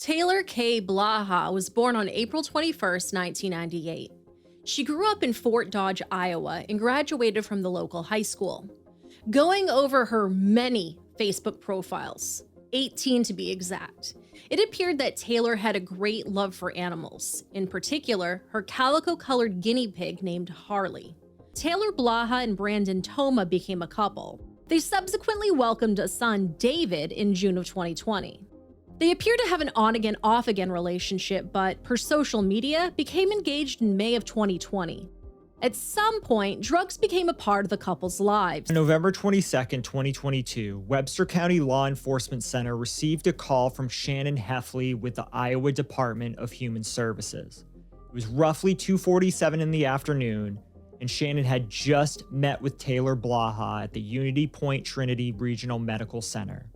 Taylor K. Blaha was born on April 21st, 1998. She grew up in Fort Dodge, Iowa, and graduated from the local high school. Going over her many Facebook profiles, 18 to be exact, it appeared that Taylor had a great love for animals, in particular, her calico-colored guinea pig named Harley. Taylor Blaha and Brandon Toma became a couple. They subsequently welcomed a son, David, in June of 2020. They appear to have an on-again, off-again relationship, but per social media, became engaged in May of 2020. At some point, drugs became a part of the couple's lives. On November 22, 2022, Webster County Law Enforcement Center received a call from Shannon Heffley with the Iowa Department of Human Services. It was roughly 2:47 in the afternoon, and Shannon had just met with Taylor Blaha at the Unity Point Trinity Regional Medical Center.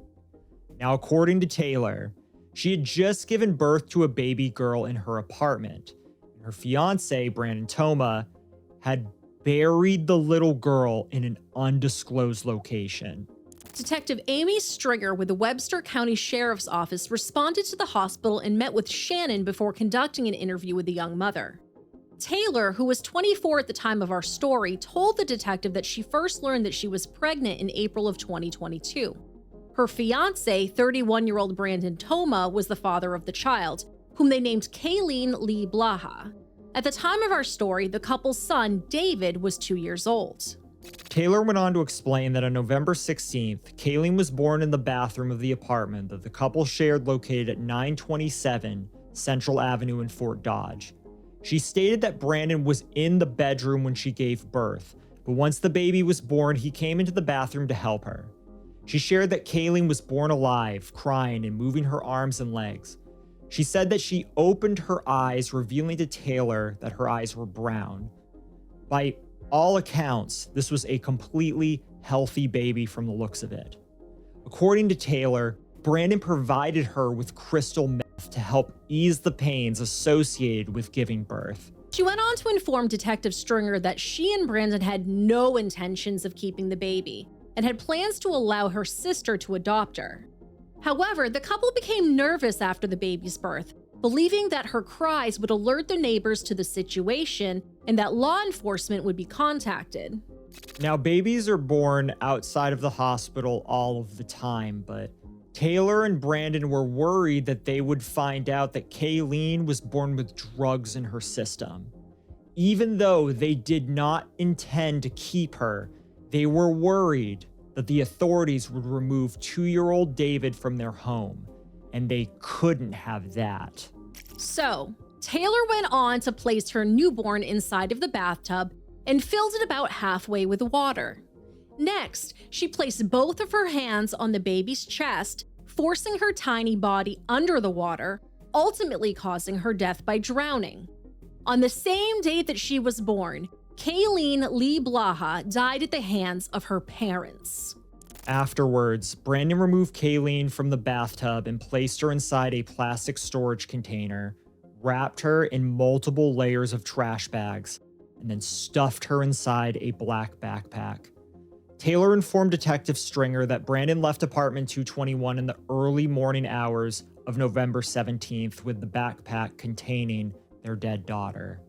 Now, according to Taylor, she had just given birth to a baby girl in her apartment, and her fiance, Brandon Toma, had buried the little girl in an undisclosed location. Detective Amy Stringer with the Webster County Sheriff's Office responded to the hospital and met with Shannon before conducting an interview with the young mother. Taylor, who was 24 at the time of our story, told the detective that she first learned that she was pregnant in April of 2022. Her fiancé, 31-year-old Brandon Toma, was the father of the child, whom they named Kayleen Lee Blaha. At the time of our story, the couple's son, David, was 2 years old. Taylor went on to explain that on November 16th, Kayleen was born in the bathroom of the apartment that the couple shared located at 927 Central Avenue in Fort Dodge. She stated that Brandon was in the bedroom when she gave birth, but once the baby was born, he came into the bathroom to help her. She shared that Kayleen was born alive, crying and moving her arms and legs. She said that she opened her eyes, revealing to Taylor that her eyes were brown. By all accounts, this was a completely healthy baby from the looks of it. According to Taylor, Brandon provided her with crystal meth to help ease the pains associated with giving birth. She went on to inform Detective Stringer that she and Brandon had no intentions of keeping the baby and had plans to allow her sister to adopt her. However, the couple became nervous after the baby's birth, believing that her cries would alert the neighbors to the situation and that law enforcement would be contacted. Now, babies are born outside of the hospital all of the time, but Taylor and Brandon were worried that they would find out that Kayleen was born with drugs in her system. Even though they did not intend to keep her, they were worried that the authorities would remove 2-year-old David from their home, and they couldn't have that. So, Taylor went on to place her newborn inside of the bathtub and filled it about halfway with water. Next, she placed both of her hands on the baby's chest, forcing her tiny body under the water, ultimately causing her death by drowning. On the same date that she was born, Kayleen Lee Blaha died at the hands of her parents. Afterwards, Brandon removed Kayleen from the bathtub and placed her inside a plastic storage container, wrapped her in multiple layers of trash bags, and then stuffed her inside a black backpack. Taylor informed Detective Stringer that Brandon left apartment 221 in the early morning hours of November 17th with the backpack containing their dead daughter.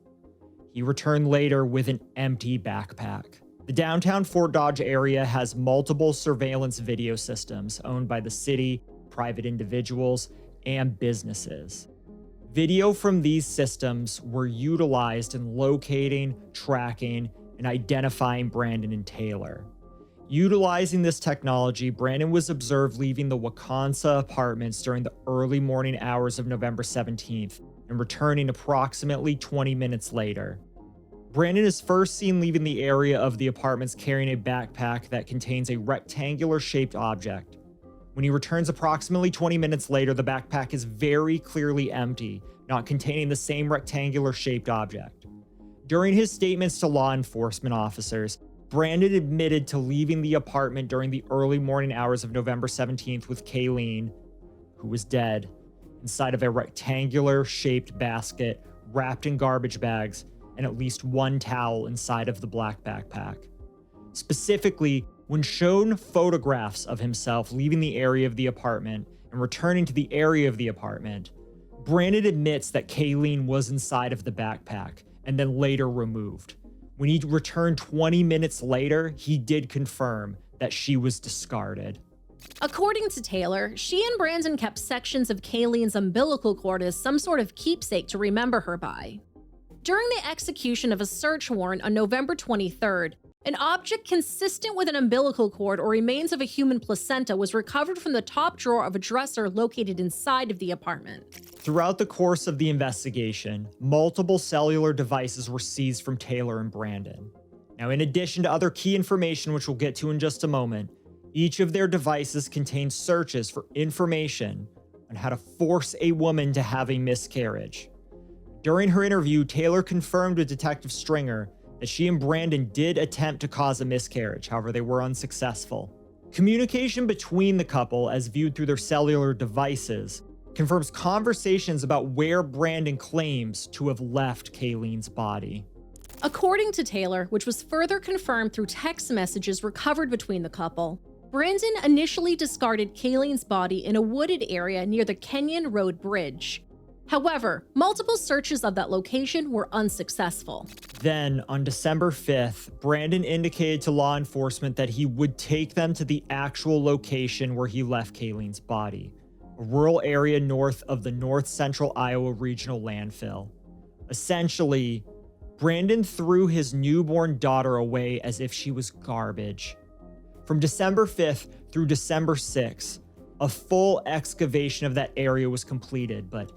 He returned later with an empty backpack. The downtown Fort Dodge area has multiple surveillance video systems owned by the city, private individuals, and businesses. Video from these systems were utilized in locating, tracking, and identifying Brandon and Taylor. Utilizing this technology, Brandon was observed leaving the Wakansa apartments during the early morning hours of November 17th and returning approximately 20 minutes later. Brandon is first seen leaving the area of the apartments carrying a backpack that contains a rectangular-shaped object. When he returns approximately 20 minutes later, the backpack is very clearly empty, not containing the same rectangular-shaped object. During his statements to law enforcement officers, Brandon admitted to leaving the apartment during the early morning hours of November 17th with Kayleen, who was dead, inside of a rectangular-shaped basket wrapped in garbage bags and at least one towel inside of the black backpack. Specifically, when shown photographs of himself leaving the area of the apartment and returning to the area of the apartment, Brandon admits that Kayleen was inside of the backpack and then later removed. When he returned 20 minutes later, he did confirm that she was discarded. According to Taylor, she and Brandon kept sections of Kayleen's umbilical cord as some sort of keepsake to remember her by. During the execution of a search warrant on November 23rd, an object consistent with an umbilical cord or remains of a human placenta was recovered from the top drawer of a dresser located inside of the apartment. Throughout the course of the investigation, multiple cellular devices were seized from Taylor and Brandon. Now, in addition to other key information, which we'll get to in just a moment, each of their devices contained searches for information on how to force a woman to have a miscarriage. During her interview, Taylor confirmed with Detective Stringer that she and Brandon did attempt to cause a miscarriage, however, they were unsuccessful. Communication between the couple, as viewed through their cellular devices, confirms conversations about where Brandon claims to have left Kayleen's body. According to Taylor, which was further confirmed through text messages recovered between the couple, Brandon initially discarded Kayleen's body in a wooded area near the Kenyon Road Bridge. However, multiple searches of that location were unsuccessful. Then, on December 5th, Brandon indicated to law enforcement that he would take them to the actual location where he left Kayleen's body, a rural area north of the North Central Iowa Regional Landfill. Essentially, Brandon threw his newborn daughter away as if she was garbage. From December 5th through December 6th, a full excavation of that area was completed, but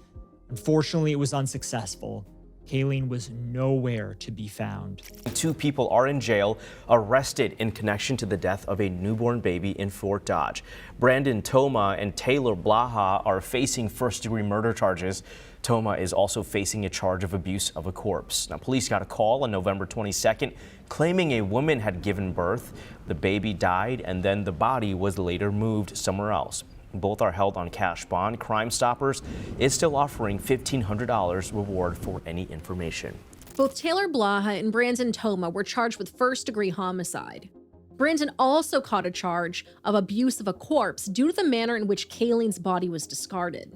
unfortunately it was unsuccessful. Kayleen was nowhere to be found. 2 people are in jail, arrested in connection to the death of a newborn baby in Fort Dodge. Brandon Toma and Taylor Blaha are facing first-degree murder charges. Toma is also facing a charge of abuse of a corpse. Now, police got a call on November 22nd claiming a woman had given birth. The baby died, and then the body was later moved somewhere else. Both are held on cash bond. Crime Stoppers is still offering $1,500 reward for any information. Both Taylor Blaha and Brandon Toma were charged with first-degree homicide. Brandon also caught a charge of abuse of a corpse due to the manner in which Kayleen's body was discarded.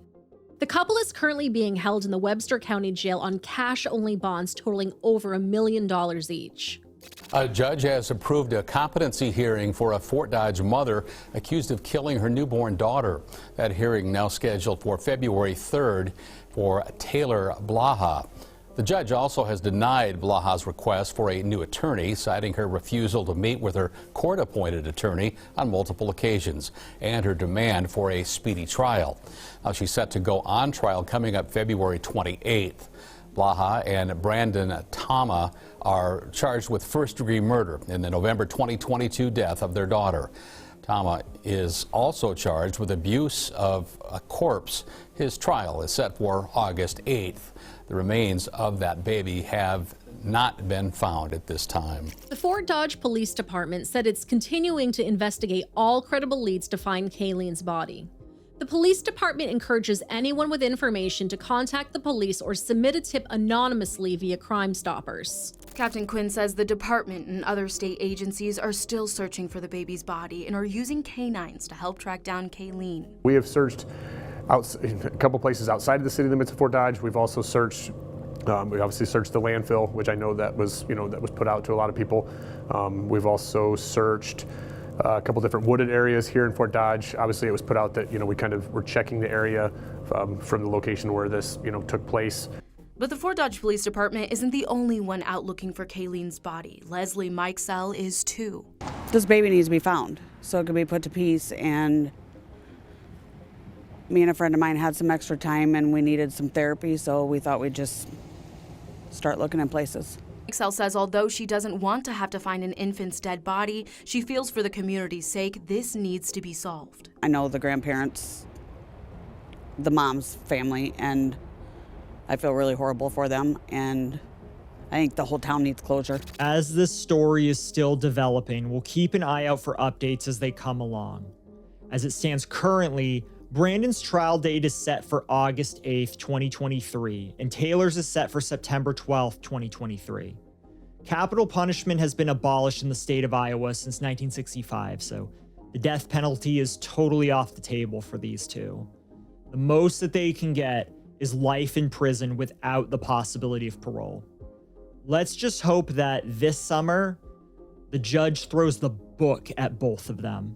The couple is currently being held in the Webster County Jail on cash-only bonds totaling over $1 million each. A judge has approved a competency hearing for a Fort Dodge mother accused of killing her newborn daughter. That hearing now scheduled for February 3rd for Taylor Blaha. The judge also has denied Blaha's request for a new attorney, citing her refusal to meet with her court-appointed attorney on multiple occasions and her demand for a speedy trial. Now, she's set to go on trial coming up February 28th. Blaha and Brandon Toma are charged with first-degree murder in the November 2022 death of their daughter. Toma is also charged with abuse of a corpse. His trial is set for August 8th. The remains of that baby have not been found at this time. The Fort Dodge Police Department said it's continuing to investigate all credible leads to find Kayleen's body. The police department encourages anyone with information to contact the police or submit a tip anonymously via Crime Stoppers. Captain Quinn says the department and other state agencies are still searching for the baby's body and are using canines to help track down Kayleen. We have searched in a couple places outside of the city limits of Fort Dodge. We've also searched, we obviously searched the landfill, which I know that was put out to a lot of people. We've also searched a couple different wooded areas here in Fort Dodge. Obviously, it was put out that we kind of were checking the area from the location where this took place. But the Fort Dodge Police Department isn't the only one out looking for Kayleen's body. Leslie Mikesell is too. This baby needs to be found so it can be put to peace, and me and a friend of mine had some extra time and we needed some therapy, so we thought we'd just start looking in places. Mikesell says although she doesn't want to have to find an infant's dead body, she feels for the community's sake this needs to be solved. I know the grandparents, the mom's family, and I feel really horrible for them, and I think the whole town needs closure. As this story is still developing, we'll keep an eye out for updates as they come along. As it stands currently, Brandon's trial date is set for August 8th, 2023, and Taylor's is set for September 12th, 2023. Capital punishment has been abolished in the state of Iowa since 1965, so the death penalty is totally off the table for these two. The most that they can get is life in prison without the possibility of parole. Let's just hope that this summer, the judge throws the book at both of them.